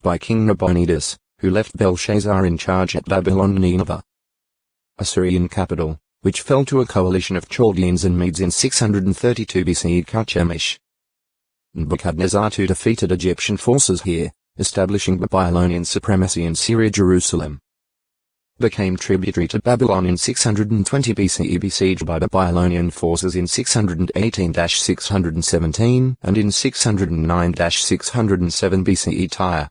by King Nabonidus, who left Belshazzar in charge at Babylon Nineveh, Assyrian capital, which fell to a coalition of Chaldeans and Medes in 632 BCE. Karchemish. Nebuchadnezzar II defeated Egyptian forces here, establishing Babylonian supremacy in Syria. Jerusalem became tributary to Babylon in 620 BCE, besieged by Babylonian forces in 618-617 and in 609-607 BCE. Tyre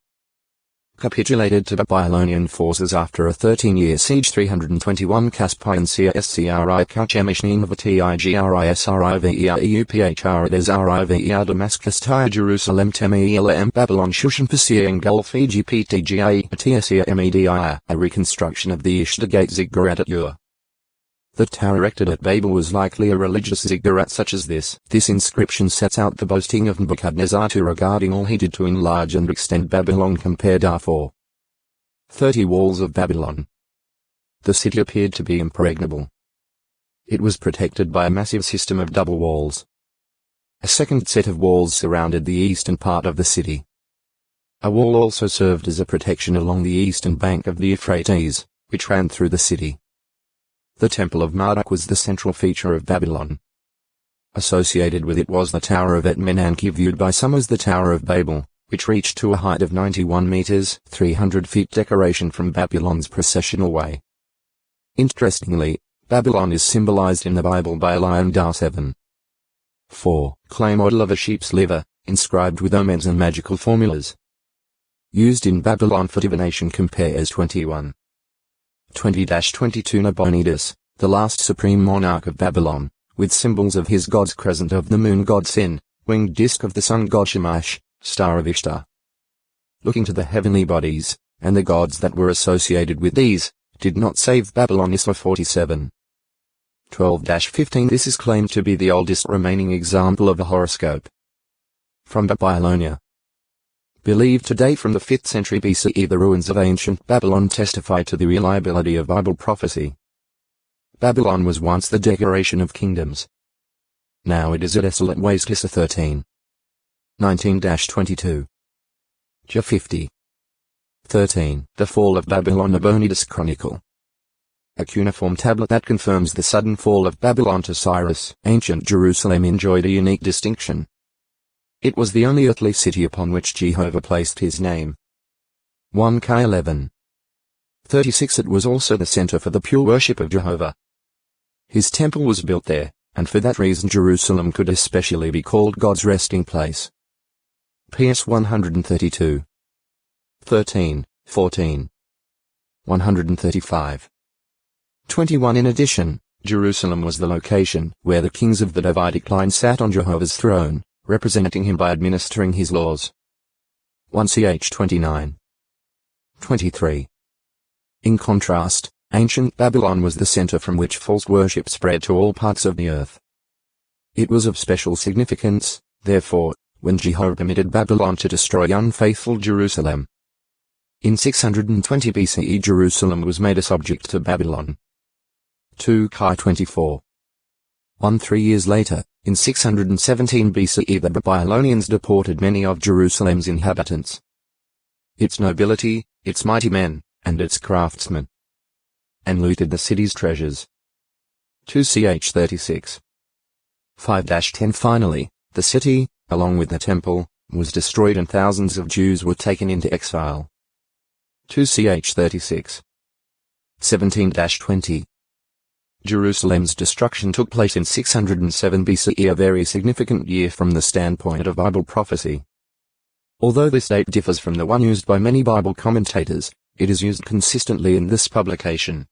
capitulated to Babylonian forces after a 13-year siege. 321 Caspian Cscri Karchemish Nineveh Tigrisriver Desriver Damascus Tyre Jerusalem Temeelam Babylon Shushan Persia Gulf Egyptga Tsia Media. A reconstruction of the Ishtar Gate ziggurat at Ur. The tower erected at Babel was likely a religious ziggurat such as this. This inscription sets out the boasting of Nebuchadnezzar II regarding all he did to enlarge and extend Babylon. Compared R4. 30 walls of Babylon. The city appeared to be impregnable. It was protected by a massive system of double walls. A second set of walls surrounded the eastern part of the city. A wall also served as a protection along the eastern bank of the Euphrates, which ran through the city. The Temple of Marduk was the central feature of Babylon. Associated with it was the Tower of Et-Menanke, viewed by some as the Tower of Babel, which reached to a height of 91 meters, 300 feet. Decoration from Babylon's processional way. Interestingly, Babylon is symbolized in the Bible by a lion. 7. 4. Clay model of a sheep's liver, inscribed with omens and magical formulas. Used in Babylon for divination. Compares 21. 20-22 Nabonidus, the last supreme monarch of Babylon, with symbols of his gods: crescent of the moon god Sin, winged disc of the sun god Shamash, star of Ishtar. Looking to the heavenly bodies, and the gods that were associated with these, did not save Babylon. Isra 47. 12-15 This is claimed to be the oldest remaining example of a horoscope. From Babylonia. Believed to date from the 5th century BCE, the ruins of ancient Babylon testify to the reliability of Bible prophecy. Babylon was once the decoration of kingdoms. Now it is a desolate waste. Isra 13. 19-22. J 50. 13. The Fall of Babylon. Nabonidus Chronicle. A cuneiform tablet that confirms the sudden fall of Babylon to Cyrus. Ancient Jerusalem enjoyed a unique distinction. It was the only earthly city upon which Jehovah placed his name. 1 K 11. 36 It was also the center for the pure worship of Jehovah. His temple was built there, and for that reason Jerusalem could especially be called God's resting place. PS 132. 13, 14. 135. 21 In addition, Jerusalem was the location where the kings of the Davidic line sat on Jehovah's throne, representing him by administering his laws. 1 Ch 29. 23. In contrast, ancient Babylon was the center from which false worship spread to all parts of the earth. It was of special significance, therefore, when Jehovah permitted Babylon to destroy unfaithful Jerusalem. In 620 BCE Jerusalem was made a subject to Babylon. 2 Chi 24. 3 years later, in 617 BCE the Babylonians deported many of Jerusalem's inhabitants, its nobility, its mighty men, and its craftsmen, and looted the city's treasures. 2 Ch 36. 5-10 Finally, the city, along with the temple, was destroyed and thousands of Jews were taken into exile. 2 Ch 36. 17-20. Jerusalem's destruction took place in 607 BCE, a very significant year from the standpoint of Bible prophecy. Although this date differs from the one used by many Bible commentators, it is used consistently in this publication.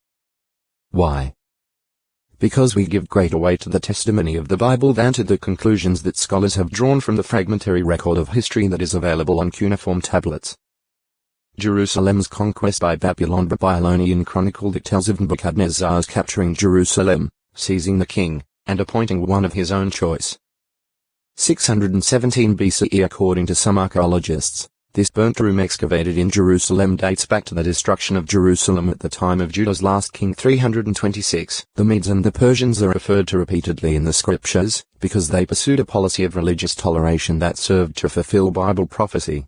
Why? Because we give greater weight to the testimony of the Bible than to the conclusions that scholars have drawn from the fragmentary record of history that is available on cuneiform tablets. Jerusalem's conquest by Babylon. Babylonian Chronicle that tells of Nebuchadnezzar's capturing Jerusalem, seizing the king, and appointing one of his own choice. 617 BCE According to some archaeologists, this burnt room excavated in Jerusalem dates back to the destruction of Jerusalem at the time of Judah's last king 326. The Medes and the Persians are referred to repeatedly in the scriptures, because they pursued a policy of religious toleration that served to fulfill Bible prophecy.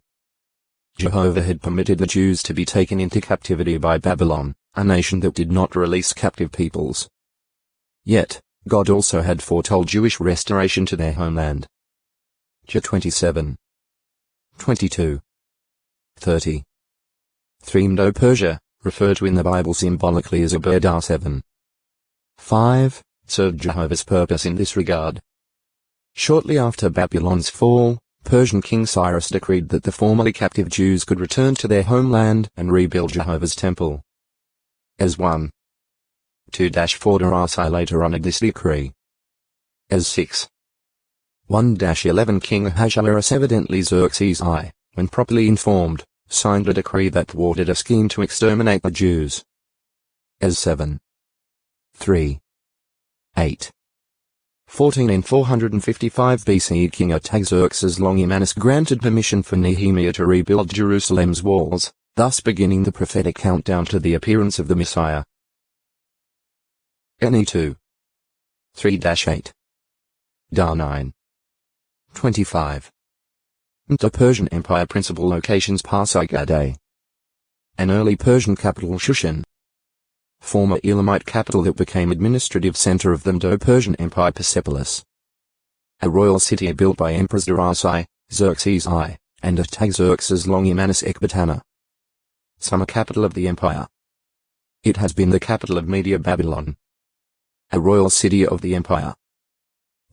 Jehovah had permitted the Jews to be taken into captivity by Babylon, a nation that did not release captive peoples. Yet, God also had foretold Jewish restoration to their homeland. Jer 27, 22, 30. 3 Medo-Persia, referred to in the Bible symbolically as Aberdar 7. 5, served Jehovah's purpose in this regard. Shortly after Babylon's fall, Persian King Cyrus decreed that the formerly captive Jews could return to their homeland and rebuild Jehovah's temple. As 1. 2-4 Darasi later honored this decree. As 6. 1-11 King Ahasuerus, evidently Xerxes I, when properly informed, signed a decree that thwarted a scheme to exterminate the Jews. As 7. 3. 8. 14 In 455 BCE King Artaxerxes Longimanus granted permission for Nehemiah to rebuild Jerusalem's walls, thus beginning the prophetic countdown to the appearance of the Messiah. Ne 2. 3-8. Dar 9. 25. The Persian Empire principal locations Pasargadae. An early Persian capital Shushan. Former Elamite capital that became administrative center of the Medo-Persian Empire Persepolis. A royal city built by Emperors Darasi, Xerxes I, and Artaxerxes Longimanus Ecbatana. Summer capital of the empire. It has been the capital of Media Babylon. A royal city of the empire.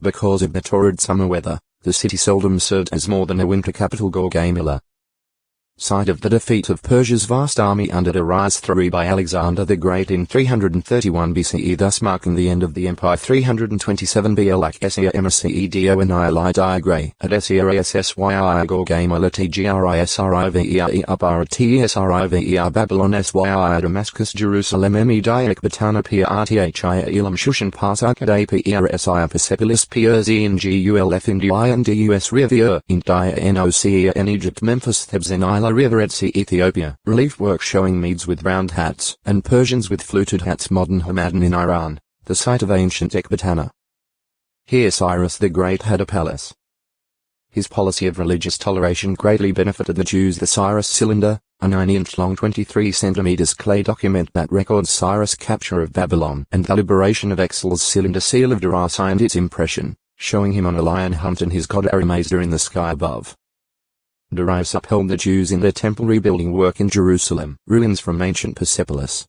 Because of the torrid summer weather, the city seldom served as more than a winter capital Gorgamila. Site of the defeat of Persia's vast army under Darius III by Alexander the Great in 331 BCE, thus marking the end of the empire. 327 BLAC Essia MSCEDO Annihili Diagray at Essia SSYI Gorgamila TGRISRIVER Upara TSRIVER Babylon SYI Damascus Jerusalem ME Diak Batana PRTHI Elam Shushan Pasarkade PRSI Persepolis PRZN GULF India and DUS Rivier in Dia NOCEA in Egypt Memphis Thebes in Isla River Red Sea Ethiopia. Relief work showing Medes with round hats and Persians with fluted hats. Modern Hamadan in Iran, the site of ancient Ecbatana. Here Cyrus the Great had a palace. His policy of religious toleration greatly benefited the Jews. The Cyrus Cylinder, a 9-inch long 23 centimeters clay document that records Cyrus' capture of Babylon and the liberation of Excel's cylinder seal of Darasi and its impression, showing him on a lion hunt and his god Arimazda in the sky above. Darius upheld the Jews in their temple rebuilding work in Jerusalem, ruins from ancient Persepolis.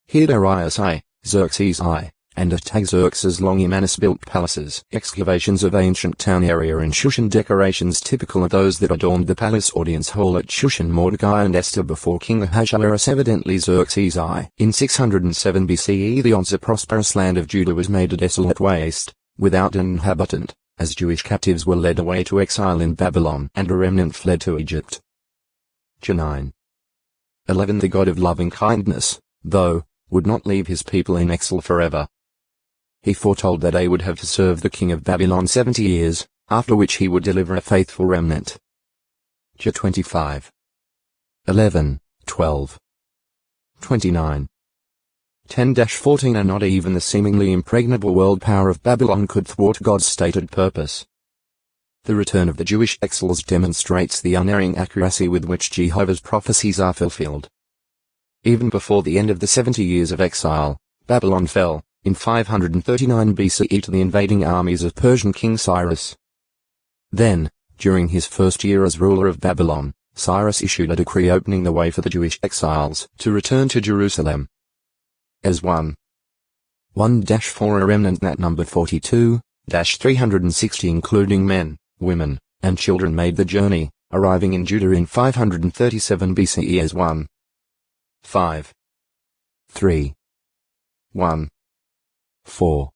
Here Darius I, Xerxes I, and Artaxerxes Longimanus built palaces. Excavations of ancient town area in Shushan. Decorations typical of those that adorned the palace audience hall at Shushan. Mordecai and Esther before King Ahasuerus, evidently Xerxes I. In 607 BCE the once prosperous land of Judah was made a desolate waste, without an inhabitant, as Jewish captives were led away to exile in Babylon and a remnant fled to Egypt. Jer 9. 11 The God of loving kindness, though, would not leave his people in exile forever. He foretold that they would have to serve the king of Babylon 70 years, after which he would deliver a faithful remnant. Jer 25. 11, 12. 29. 10-14 And not even the seemingly impregnable world power of Babylon could thwart God's stated purpose. The return of the Jewish exiles demonstrates the unerring accuracy with which Jehovah's prophecies are fulfilled. Even before the end of the 70 years of exile, Babylon fell, in 539 BCE to the invading armies of Persian King Cyrus. Then, during his first year as ruler of Babylon, Cyrus issued a decree opening the way for the Jewish exiles to return to Jerusalem. As 1-4 a remnant that numbered 42-360 including men, women, and children made the journey, arriving in Judah in 537 BCE as 1-5 3-1-4.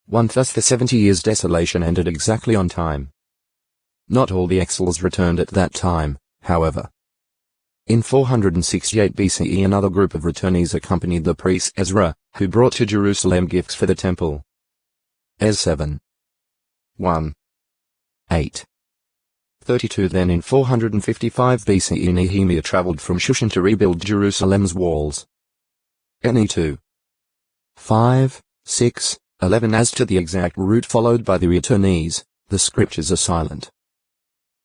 Thus the 70 years desolation ended exactly on time. Not all the exiles returned at that time, however. In 468 BCE another group of returnees accompanied the priest Ezra, who brought to Jerusalem gifts for the temple. Ez 7. 1. 8. 32 Then in 455 BCE Nehemiah traveled from Shushan to rebuild Jerusalem's walls. Ne 2. 5, 6, 11 As to the exact route followed by the returnees, the scriptures are silent.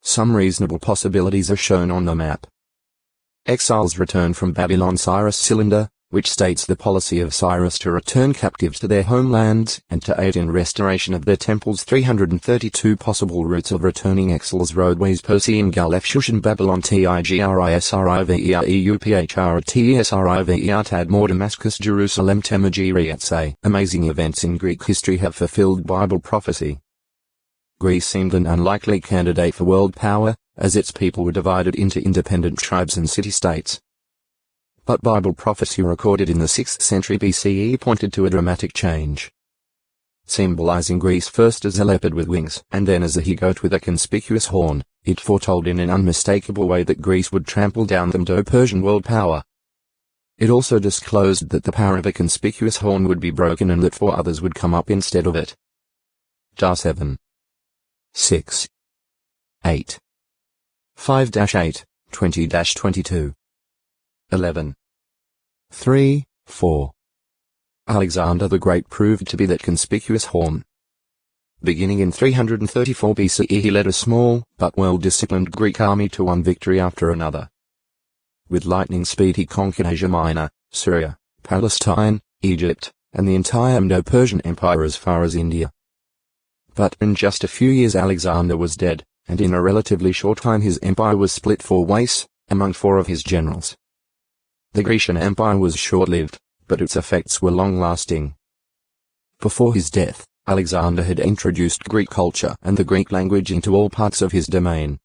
Some reasonable possibilities are shown on the map. Exiles return from Babylon. Cyrus Cylinder, which states the policy of Cyrus to return captives to their homelands and to aid in restoration of their temples. 332 possible routes of returning exiles. Roadways. Persian Gulf. Shushan Babylon. TigrisriverTesriver Tadmor. Damascus. Jerusalem. Temagiriatse. Amazing events in Greek history have fulfilled Bible prophecy. Greece seemed an unlikely candidate for world power, as its people were divided into independent tribes and city-states. But Bible prophecy recorded in the 6th century BCE pointed to a dramatic change. Symbolizing Greece first as a leopard with wings and then as a he-goat with a conspicuous horn, it foretold in an unmistakable way that Greece would trample down the Medo-Persian world power. It also disclosed that the power of a conspicuous horn would be broken and that 4 others would come up instead of it. 7. 6. 8. 5-8, 20-22. 11. 3, 4. Alexander the Great proved to be that conspicuous horn. Beginning in 334 BCE, he led a small, but well-disciplined Greek army to one victory after another. With lightning speed he conquered Asia Minor, Syria, Palestine, Egypt, and the entire Medo-Persian Empire as far as India. But in just a few years Alexander was dead, and in a relatively short time his empire was split 4 ways, among 4 of his generals. The Grecian Empire was short-lived, but its effects were long-lasting. Before his death, Alexander had introduced Greek culture and the Greek language into all parts of his domain.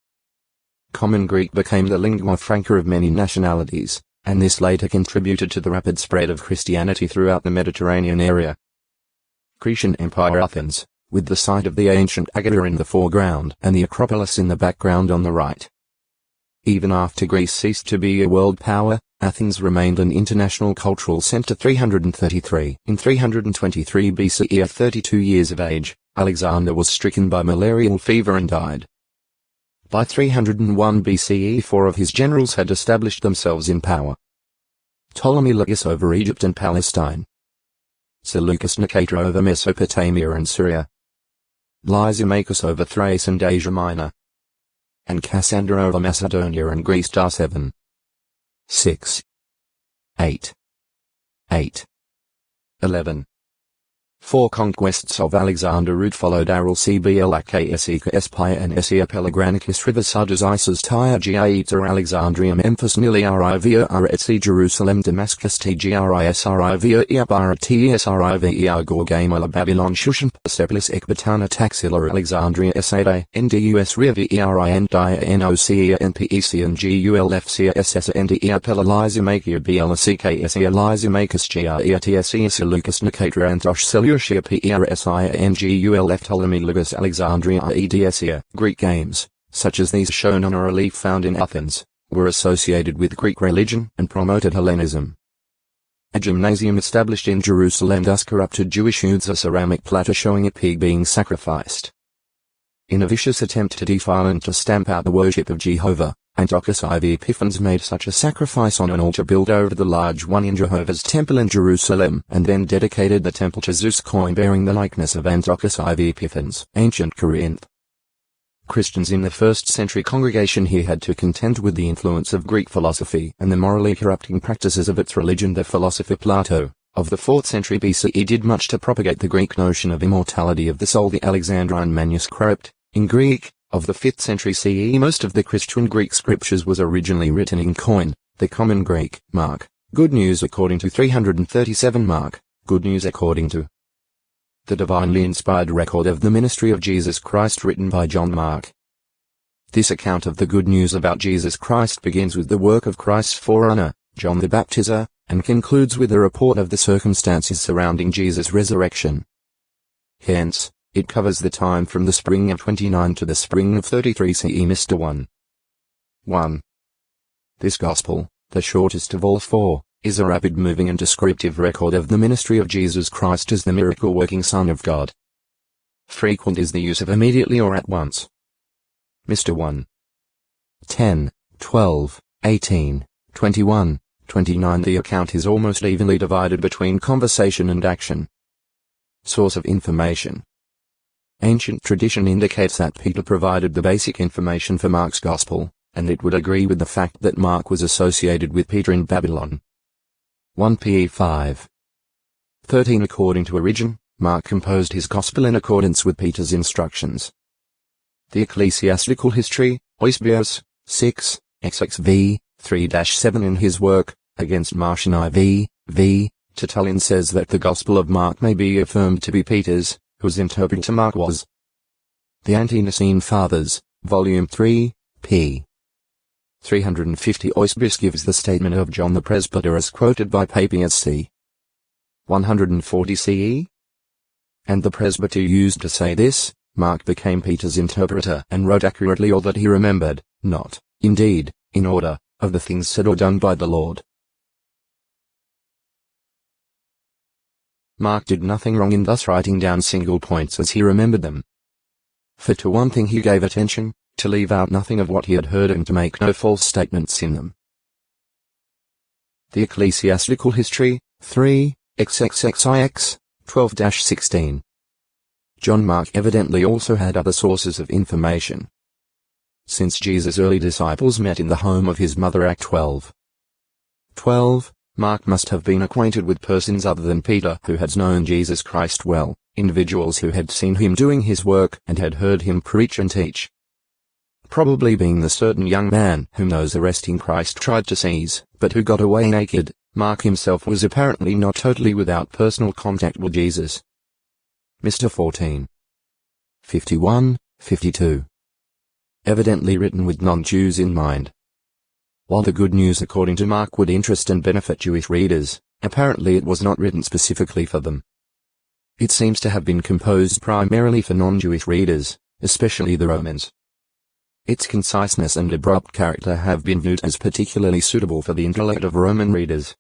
Common Greek became the lingua franca of many nationalities, and this later contributed to the rapid spread of Christianity throughout the Mediterranean area. Grecian Empire. Athens, with the site of the ancient Agora in the foreground and the Acropolis in the background on the right. Even after Greece ceased to be a world power, Athens remained an international cultural center. 333. In 323 BCE, at 32 years of age, Alexander was stricken by malarial fever and died. By 301 BCE, 4 of his generals had established themselves in power. Ptolemy Lagus over Egypt and Palestine. Seleucus Nicator over Mesopotamia and Syria. Lysimachus over Thrace and Asia Minor. And Cassander over Macedonia and Greece. 7. 6. 8. 8. 11. 4 conquests of Alexander route followed Aral Cblakasika Espia and Essia Pelagranicus River Sudas Isis Tyre Gaeta Alexandria Memphis Niliarivia Aretsi Jerusalem Damascus Tgrisrivia Iabara Tsrivia Gorgamala Babylon Shushan Persepolis Ecbatana Taxila Alexandria Esade Ndus Rivi Erin Dia Nocia Npec and Gulfcia Ssa Ndia Pelalizimakia Blck Essia Lysimachus Gaetsia Seleucus Nicator Antosh Seleucia Persia Ngulf Ptolemy Lagus Alexandria Edessia. Greek games, such as these shown on a relief found in Athens, were associated with Greek religion and promoted Hellenism. A gymnasium established in Jerusalem thus corrupted Jewish youths, a ceramic platter showing a pig being sacrificed. In a vicious attempt to defile and to stamp out the worship of Jehovah, Antiochus IV Epiphanes made such a sacrifice on an altar built over the large one in Jehovah's temple in Jerusalem, and then dedicated the temple to Zeus, coin bearing the likeness of Antiochus IV Epiphanes. Ancient Corinth. Christians in the 1st century congregation here had to contend with the influence of Greek philosophy and the morally corrupting practices of its religion. The philosopher Plato, of the 4th century BCE, did much to propagate the Greek notion of immortality of the soul. The Alexandrine manuscript, in Greek, of the 5th century CE. Most of the Christian Greek scriptures was originally written in Koine, the common Greek. Mark, Good News according to 337. Mark, Good News according to the divinely inspired record of the ministry of Jesus Christ written by John Mark. This account of the good news about Jesus Christ begins with the work of Christ's forerunner, John the Baptizer, and concludes with a report of the circumstances surrounding Jesus' resurrection. Hence, it covers the time from the spring of 29 to the spring of 33 CE. Mr. 1. 1. This Gospel, the shortest of all 4, is a rapid, moving and descriptive record of the ministry of Jesus Christ as the miracle-working Son of God. Frequent is the use of immediately or at once. Mr. 1. 10, 12, 18, 21, 29. The account is almost evenly divided between conversation and action. Source of information. Ancient tradition indicates that Peter provided the basic information for Mark's Gospel, and it would agree with the fact that Mark was associated with Peter in Babylon. 1 Pe 5:13. According to Origen, Mark composed his Gospel in accordance with Peter's instructions. The Ecclesiastical History, Eusebius, 6, XXV, 3-7. In his work, Against Marcion IV, v. Tertullian says that the Gospel of Mark may be affirmed to be Peter's, whose interpreter Mark was. The Ante-Nicene Fathers, Volume 3, p. 350. Eusebius gives the statement of John the Presbyter as quoted by Papias c. 140 CE. And the presbyter used to say this, Mark became Peter's interpreter and wrote accurately all that he remembered, not, indeed, in order, of the things said or done by the Lord. Mark did nothing wrong in thus writing down single points as he remembered them. For to one thing he gave attention, to leave out nothing of what he had heard and to make no false statements in them. The Ecclesiastical History, 3, XXXIX, 12-16. John Mark evidently also had other sources of information. Since Jesus' early disciples met in the home of his mother, Act 12, Mark must have been acquainted with persons other than Peter who had known Jesus Christ well, individuals who had seen him doing his work and had heard him preach and teach. Probably being the certain young man whom those arresting Christ tried to seize, but who got away naked, Mark himself was apparently not totally without personal contact with Jesus. Mr. 14. 51, 52. Evidently written with non-Jews in mind. While the good news according to Mark would interest and benefit Jewish readers, apparently it was not written specifically for them. It seems to have been composed primarily for non-Jewish readers, especially the Romans. Its conciseness and abrupt character have been viewed as particularly suitable for the intellect of Roman readers.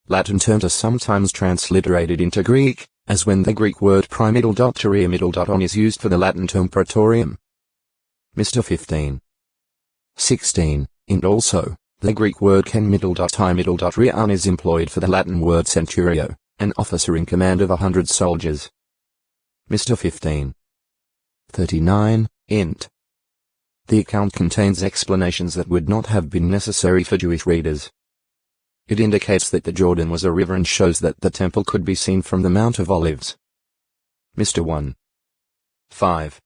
Latin terms are sometimes transliterated into Greek, as when the Greek word (on) is used for the Latin term praetorium. Mr. 15. 16. And also, the Greek word ken(I) is employed for the Latin word centurio, an officer in command of 100 soldiers. Mr. 15. 39. Int. The account contains explanations that would not have been necessary for Jewish readers. It indicates that the Jordan was a river and shows that the temple could be seen from the Mount of Olives. Mr. 1. 5.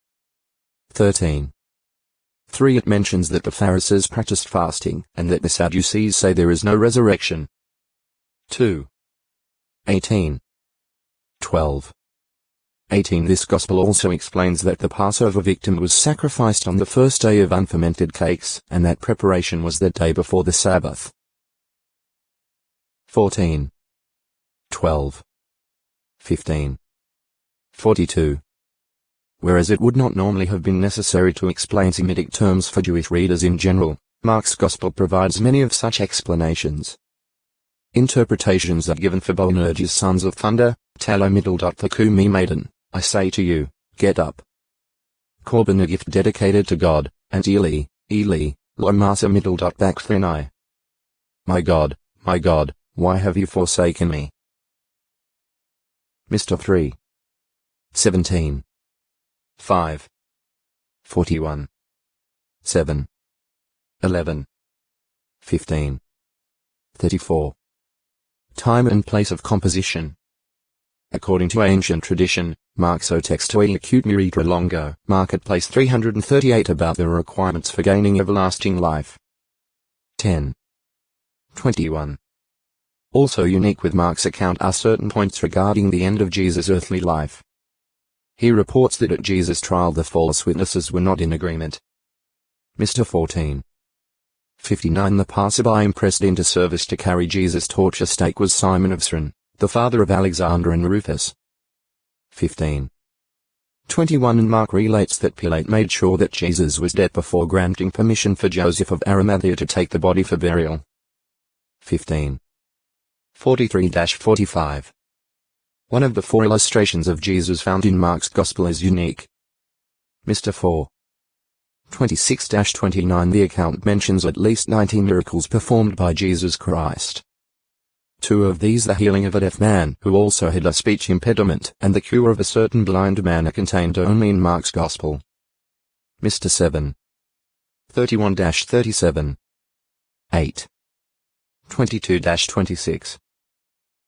13. 3. It mentions that the Pharisees practiced fasting, and that the Sadducees say there is no resurrection. 2. 18. 12. 18. This Gospel also explains that the Passover victim was sacrificed on the first day of unfermented cakes, and that preparation was the day before the Sabbath. 14. 12. 15. 42. Whereas it would not normally have been necessary to explain Semitic terms for Jewish readers in general, Mark's Gospel provides many of such explanations. Interpretations are given for Boanerges sons of thunder, Talo Thaku maiden, I say to you, get up. Korban a gift dedicated to God, and Eli, Eli, Lomasa Bakthrenai. My God, why have you forsaken me? Mr. 3. 17. 5. 41. 7. 11. 15. 34. Time and place of composition. According to ancient tradition, Marxo textoi acute miritra longo, marketplace 338 about the requirements for gaining everlasting life. 10. 21. Also unique with Mark's account are certain points regarding the end of Jesus' earthly life. He reports that at Jesus' trial the false witnesses were not in agreement. Mr. 14. 59. The passerby impressed into service to carry Jesus' torture stake was Simon of Cyrene, the father of Alexander and Rufus. 15. 21. And Mark relates that Pilate made sure that Jesus was dead before granting permission for Joseph of Arimathea to take the body for burial. 15. 43-45. One of the 4 illustrations of Jesus found in Mark's Gospel is unique. Mr. 4. 26-29. The account mentions at least 19 miracles performed by Jesus Christ. Two of these, the healing of a deaf man who also had a speech impediment and the cure of a certain blind man, are contained only in Mark's Gospel. Mr. 7. 31-37. 8. 22-26.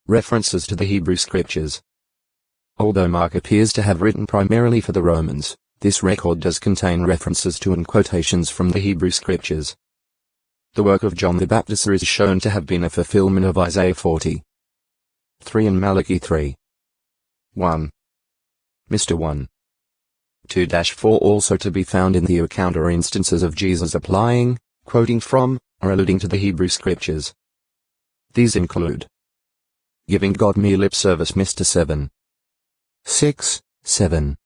References to the Hebrew Scriptures. Although Mark appears to have written primarily for the Romans, this record does contain references to and quotations from the Hebrew Scriptures. The work of John the Baptist is shown to have been a fulfillment of Isaiah 40. 3 and Malachi 3. 1. Mr. 1. 2-4 also to be found in the account are instances of Jesus applying, quoting from, or alluding to the Hebrew Scriptures. These include giving God mere lip service, Mr. 7. 6, 7.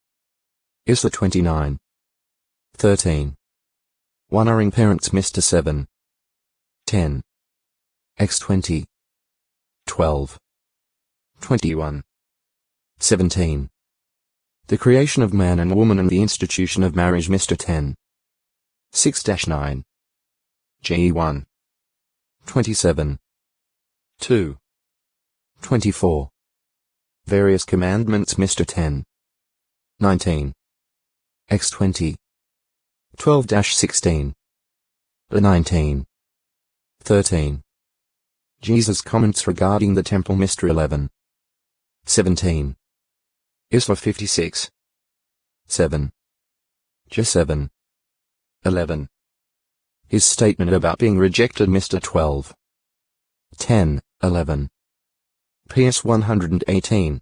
Isla 29. 13. Honoring parents, Mr. 7. 10. X 20. 12. 21. 17. The creation of man and woman and the institution of marriage, Mr. 10. 6-9. G 1. 27. 2. 24. Various commandments, Mr. 10. 19. X 20. 12-16. 19. 13. Jesus' comments regarding the temple, Mr. 11. 17. Isla 56. 7. J 7. 11. His statement about being rejected, Mr. 12. 10, 11. PS 118.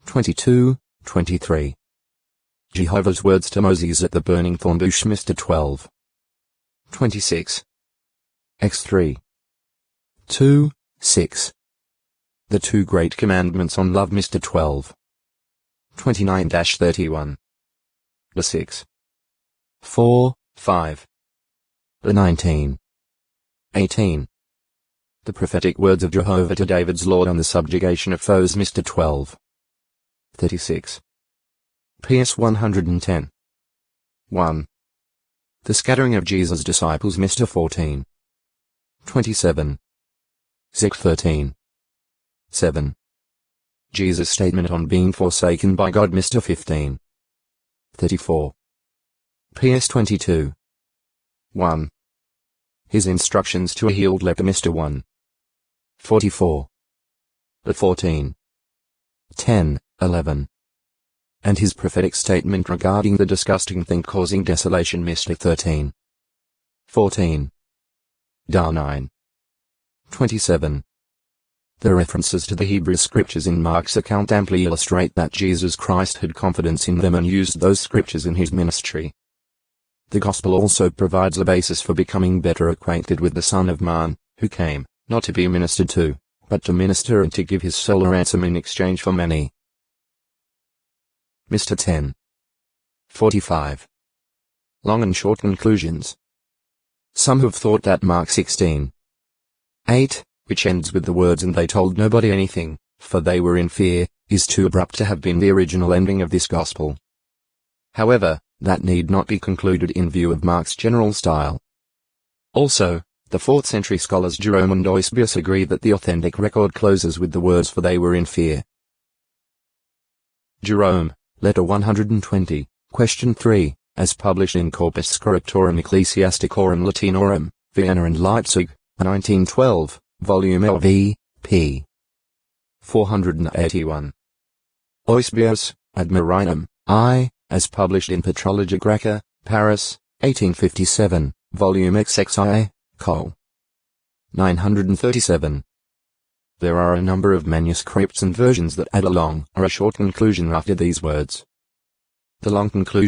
22, 23. Jehovah's words to Moses at the burning thorn bush, Mr. 12. 26. X3. 2, 6. The two great commandments on love, Mr. 12. 29-31. The 6. 4, 5. The 19. 18. The prophetic words of Jehovah to David's Lord on the subjugation of foes, Mr. 12. 36. PS 110. 1. The scattering of Jesus' disciples, Mr. 14. 27. Zech 13. 7. Jesus' statement on being forsaken by God, Mr. 15. 34. PS 22. 1. His instructions to a healed leper, Mr. 1. 44. The 14. 10, 11. And his prophetic statement regarding the disgusting thing causing desolation, Mr. 13. 14. Da 9. 27. The references to the Hebrew Scriptures in Mark's account amply illustrate that Jesus Christ had confidence in them and used those scriptures in his ministry. The Gospel also provides a basis for becoming better acquainted with the Son of Man, who came, not to be ministered to, but to minister and to give his soul a ransom in exchange for many. Mr. 10. 45. Long and short conclusions. Some have thought that Mark 16. 8, which ends with the words "and they told nobody anything, for they were in fear," is too abrupt to have been the original ending of this Gospel. However, that need not be concluded in view of Mark's general style. Also, the 4th century scholars Jerome and Eusebius agree that the authentic record closes with the words "for they were in fear." Jerome, Letter 120, Question 3, as published in Corpus Scriptorum Ecclesiasticorum Latinorum, Vienna and Leipzig, 1912, Volume LV, p. 481. Eusebius, Ad Marinum, I, as published in Patrologia Graeca, Paris, 1857, Volume XXI, Col. 937. There are a number of manuscripts and versions that add a long or a short conclusion after these words. The long conclusion